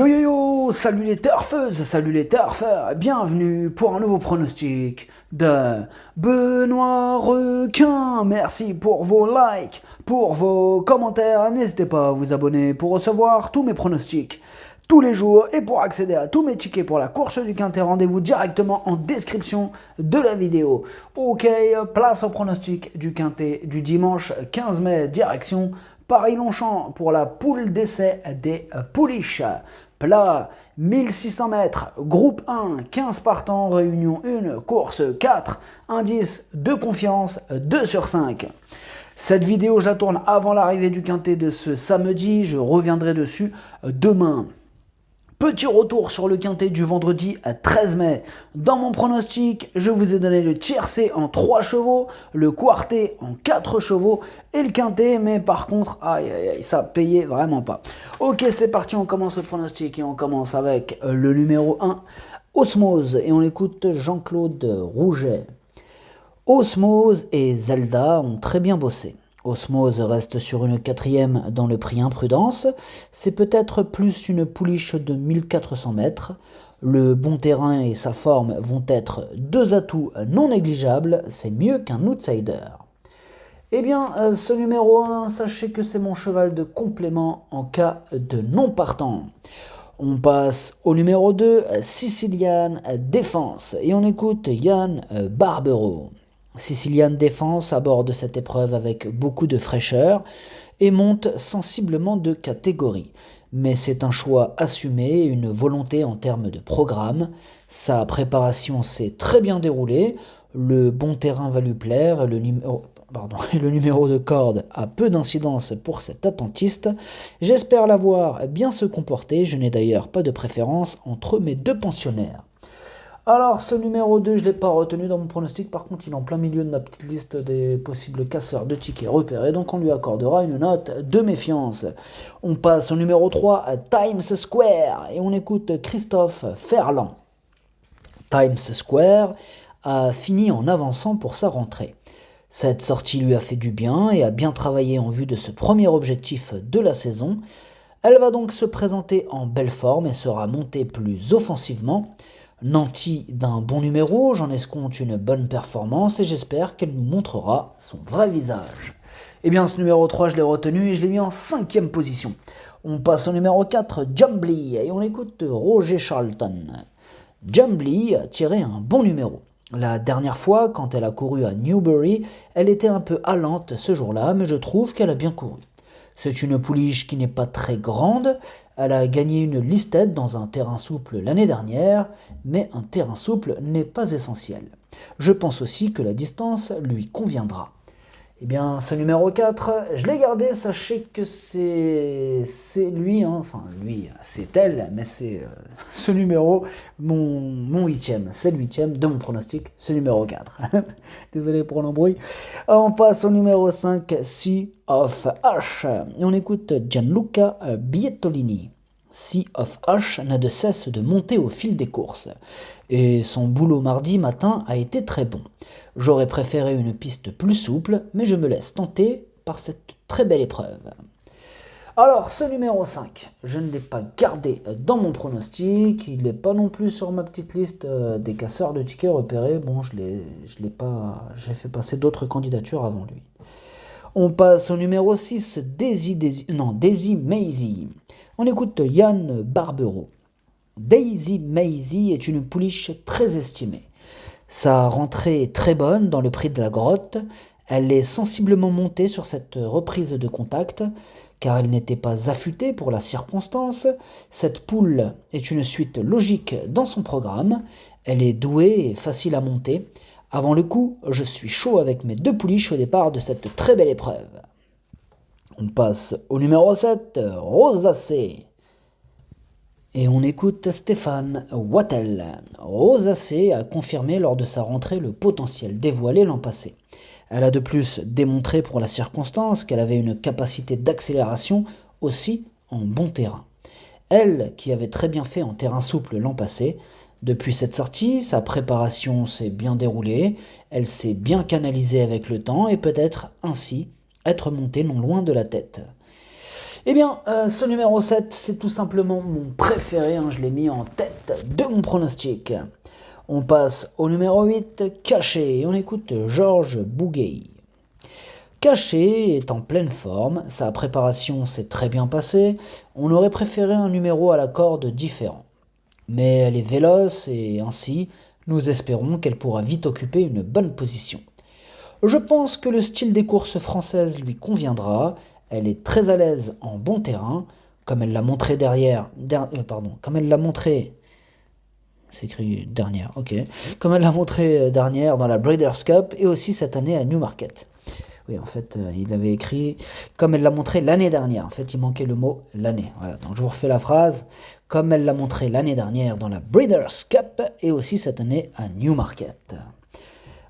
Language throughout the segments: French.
Yo yo yo, salut les turfeuses, salut les turfeurs, bienvenue pour un nouveau pronostic de Benoît Requin. Merci pour vos likes, pour vos commentaires, n'hésitez pas à vous abonner pour recevoir tous mes pronostics tous les jours et pour accéder à tous mes tickets pour la course du Quintet, rendez-vous directement en description de la vidéo. Ok, place au pronostic du Quintet du dimanche 15 mai, direction Paris-Longchamp pour la poule d'essai des pouliches. Plat 1600 mètres, groupe 1, 15 partants, réunion 1, course 4, indice de confiance 2 sur 5. Cette vidéo, je la tourne avant l'arrivée du Quintet de ce samedi, je reviendrai dessus demain. Petit retour sur le Quintet du vendredi 13 mai. Dans mon pronostic, je vous ai donné le tiercé en 3 chevaux, le quartet en 4 chevaux et le Quintet, mais par contre, ça payait vraiment pas. Ok, c'est parti, on commence le pronostic et on commence avec le numéro 1, Osmose, et on écoute Jean-Claude Rouget. Osmose et Zelda ont très bien bossé. Osmose reste sur une 4e dans le prix Imprudence. C'est peut-être plus une pouliche de 1400 mètres. Le bon terrain et sa forme vont être deux atouts non négligeables. C'est mieux qu'un outsider. Eh bien, ce numéro 1, sachez que c'est mon cheval de complément en cas de non partant. On passe au numéro 2, Sicilian Défense. Et on écoute Yann Barbero. Sicilian Défense aborde cette épreuve avec beaucoup de fraîcheur et monte sensiblement de catégorie. Mais c'est un choix assumé, une volonté en termes de programme. Sa préparation s'est très bien déroulée, le bon terrain va lui plaire, le numéro de corde a peu d'incidence pour cet attentiste. J'espère la voir bien se comporter, je n'ai d'ailleurs pas de préférence entre mes deux pensionnaires. Alors, ce numéro 2, je ne l'ai pas retenu dans mon pronostic. Par contre, il est en plein milieu de ma petite liste des possibles casseurs de tickets repérés. Donc, on lui accordera une note de méfiance. On passe au numéro 3, à Times Square. Et on écoute Christophe Ferland. Times Square a fini en avançant pour sa rentrée. Cette sortie lui a fait du bien et a bien travaillé en vue de ce premier objectif de la saison. Elle va donc se présenter en belle forme et sera montée plus offensivement. Nanti d'un bon numéro, j'en escompte une bonne performance et j'espère qu'elle nous montrera son vrai visage. Eh bien, ce numéro 3, je l'ai retenu et je l'ai mis en 5e position. On passe au numéro 4, Jumbly, et on écoute Roger Charlton. Jumbly a tiré un bon numéro. La dernière fois, quand elle a couru à Newbury, elle était un peu haleante ce jour-là, mais je trouve qu'elle a bien couru. C'est une pouliche qui n'est pas très grande, elle a gagné une listed dans un terrain souple l'année dernière, mais un terrain souple n'est pas essentiel. Je pense aussi que la distance lui conviendra. Eh bien, ce numéro 4, je l'ai gardé, sachez que c'est lui, lui, c'est elle, mais c'est ce numéro, mon 8e, c'est le 8e de mon pronostic, ce numéro 4. Désolé pour l'embrouille. On passe au numéro 5, Sea of Ash, et on écoute Gianluca Bietolini. Sea of Ash n'a de cesse de monter au fil des courses, et son boulot mardi matin a été très bon. J'aurais préféré une piste plus souple, mais je me laisse tenter par cette très belle épreuve. Alors, ce numéro 5, je ne l'ai pas gardé dans mon pronostic, il n'est pas non plus sur ma petite liste des casseurs de tickets repérés. Bon, je l'ai pas, j'ai fait passer d'autres candidatures avant lui. On passe au numéro 6, Daisy Maisie. On écoute Yann Barbero. Daisy Maisie est une pouliche très estimée. Sa rentrée est très bonne dans le prix de la grotte. Elle est sensiblement montée sur cette reprise de contact, car elle n'était pas affûtée pour la circonstance. Cette poule est une suite logique dans son programme. Elle est douée et facile à monter. Avant le coup, je suis chaud avec mes deux pouliches au départ de cette très belle épreuve. On passe au numéro 7, Rosacée. Et on écoute Stéphane Wattel. Rosacée a confirmé lors de sa rentrée le potentiel dévoilé l'an passé. Elle a de plus démontré pour la circonstance qu'elle avait une capacité d'accélération aussi en bon terrain. Elle, qui avait très bien fait en terrain souple l'an passé, depuis cette sortie, sa préparation s'est bien déroulée, elle s'est bien canalisée avec le temps et peut-être ainsi être montée non loin de la tête. Eh bien, ce numéro 7, c'est tout simplement mon préféré, hein, je l'ai mis en tête de mon pronostic. On passe au numéro 8, Caché, et on écoute Georges Bougueil. Caché est en pleine forme, sa préparation s'est très bien passée, on aurait préféré un numéro à la corde différent. Mais elle est véloce et ainsi, nous espérons qu'elle pourra vite occuper une bonne position. Je pense que le style des courses françaises lui conviendra, elle est très à l'aise en bon terrain, comme elle l'a montré comme elle l'a montré, c'est écrit dernière, ok, comme elle l'a montré dernière dans la Breeders' Cup et aussi cette année à Newmarket. Oui, en fait, il avait écrit comme elle l'a montré l'année dernière. En fait, il manquait le mot l'année. Voilà, donc je vous refais la phrase. Comme elle l'a montré l'année dernière dans la Breeders' Cup et aussi cette année à Newmarket.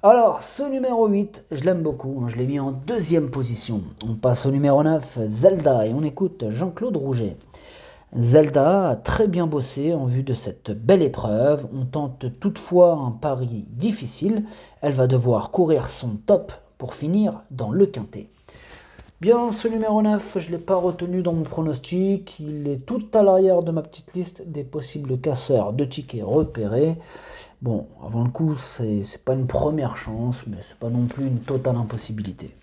Alors, ce numéro 8, je l'aime beaucoup. Je l'ai mis en deuxième position. On passe au numéro 9, Zelda, et on écoute Jean-Claude Rouget. Zelda a très bien bossé en vue de cette belle épreuve. On tente toutefois un pari difficile. Elle va devoir courir son top pour finir dans le quintet. Bien, ce numéro 9, je ne l'ai pas retenu dans mon pronostic. Il est tout à l'arrière de ma petite liste des possibles casseurs de tickets repérés. Bon, avant le coup, c'est pas une première chance, mais c'est pas non plus une totale impossibilité.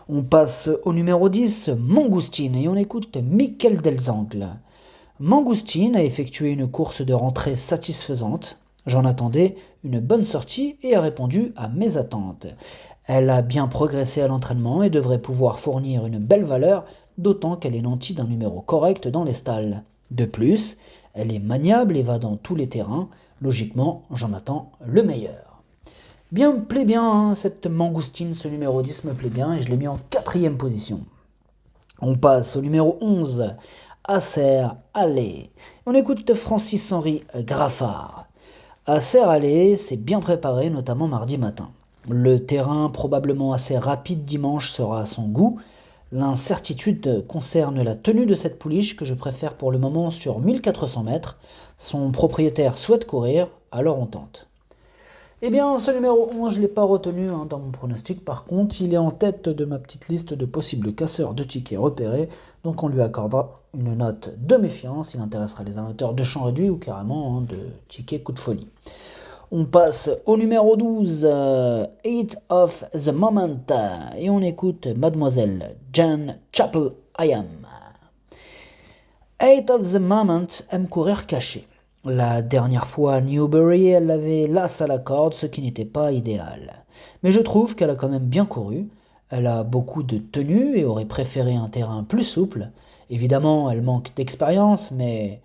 On passe au numéro 10, Mangoustine, et on écoute Michael Delzangle. Mangoustine a effectué une course de rentrée satisfaisante. J'en attendais une bonne sortie et a répondu à mes attentes. Elle a bien progressé à l'entraînement et devrait pouvoir fournir une belle valeur, d'autant qu'elle est nantie d'un numéro correct dans les stalles. De plus, elle est maniable et va dans tous les terrains. Logiquement, j'en attends le meilleur. Bien, me plaît bien, hein, cette Mangoustine, ce numéro 10 me plaît bien et je l'ai mis en 4e position. On passe au numéro 11, Acer Allé. On écoute Francis-Henri Graffard. Acer Allé s'est bien préparé, notamment mardi matin. Le terrain, probablement assez rapide dimanche, sera à son goût. L'incertitude concerne la tenue de cette pouliche que je préfère pour le moment sur 1400 mètres. Son propriétaire souhaite courir, alors on tente. Eh bien, ce numéro 11, je ne l'ai pas retenu dans mon pronostic. Par contre, il est en tête de ma petite liste de possibles casseurs de tickets repérés. Donc on lui accordera une note de méfiance. Il intéressera les amateurs de champ réduit ou carrément de tickets coup de folie. On passe au numéro 12, Heat of the Moment, et on écoute Mademoiselle Jan Chapel I Am. Heat of the Moment aime courir caché. La dernière fois à Newbury, elle avait l'as à la corde, ce qui n'était pas idéal. Mais je trouve qu'elle a quand même bien couru. Elle a beaucoup de tenue et aurait préféré un terrain plus souple. Évidemment, elle manque d'expérience, mais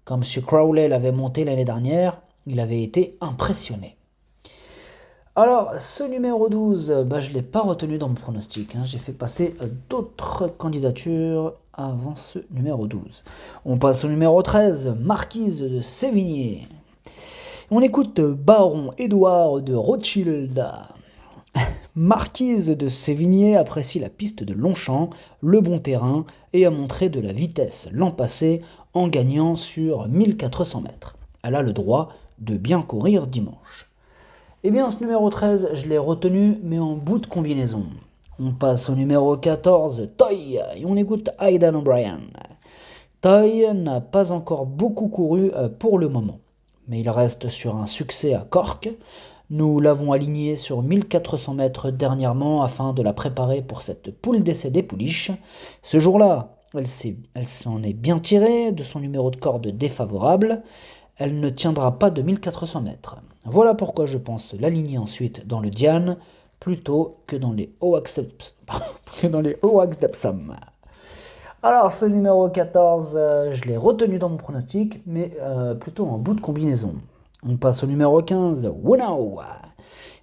quand M. Crowley l'avait monté l'année dernière, il avait été impressionné. Alors, ce numéro 12, je ne l'ai pas retenu dans mon pronostic. J'ai fait passer d'autres candidatures avant ce numéro 12. On passe au numéro 13, Marquise de Sévigné. On écoute Baron Édouard de Rothschild. Marquise de Sévigné apprécie la piste de Longchamp, le bon terrain, et a montré de la vitesse l'an passé en gagnant sur 1400 mètres. Elle a le droit de bien courir dimanche. Eh bien, ce numéro 13, je l'ai retenu, mais en bout de combinaison. On passe au numéro 14, Toy, et on écoute Aidan O'Brien. Toy n'a pas encore beaucoup couru pour le moment, mais il reste sur un succès à Cork. Nous l'avons alignée sur 1400 mètres dernièrement afin de la préparer pour cette poule d'essai des pouliches. Ce jour-là, elle s'en est bien tirée de son numéro de corde défavorable. Elle ne tiendra pas de 1400 mètres. Voilà pourquoi je pense l'aligner ensuite dans le Diane plutôt que dans les Oax d'Epsom. Alors ce numéro 14, je l'ai retenu dans mon pronostic, mais plutôt en bout de combinaison. On passe au numéro 15, Wonau.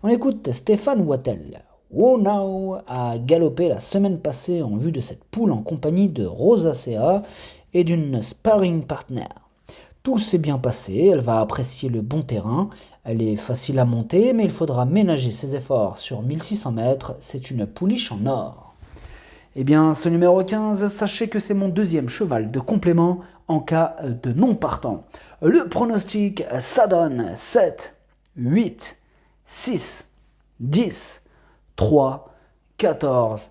On écoute Stéphane Wattel. Wonau a galopé la semaine passée en vue de cette poule en compagnie de Rosacea et d'une sparring partner. Tout s'est bien passé, elle va apprécier le bon terrain, elle est facile à monter, mais il faudra ménager ses efforts sur 1600 mètres, c'est une pouliche en or. Eh bien, ce numéro 15, sachez que c'est mon deuxième cheval de complément en cas de non partant. Le pronostic, ça donne 7, 8, 6, 10, 3, 14,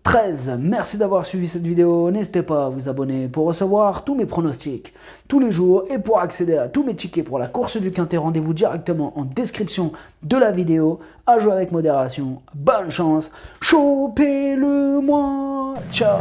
13. Merci d'avoir suivi cette vidéo. N'hésitez pas à vous abonner pour recevoir tous mes pronostics tous les jours et pour accéder à tous mes tickets pour la course du Quintet. Rendez-vous directement en description de la vidéo. À jouer avec modération. Bonne chance. Chopez-le moi. Ciao.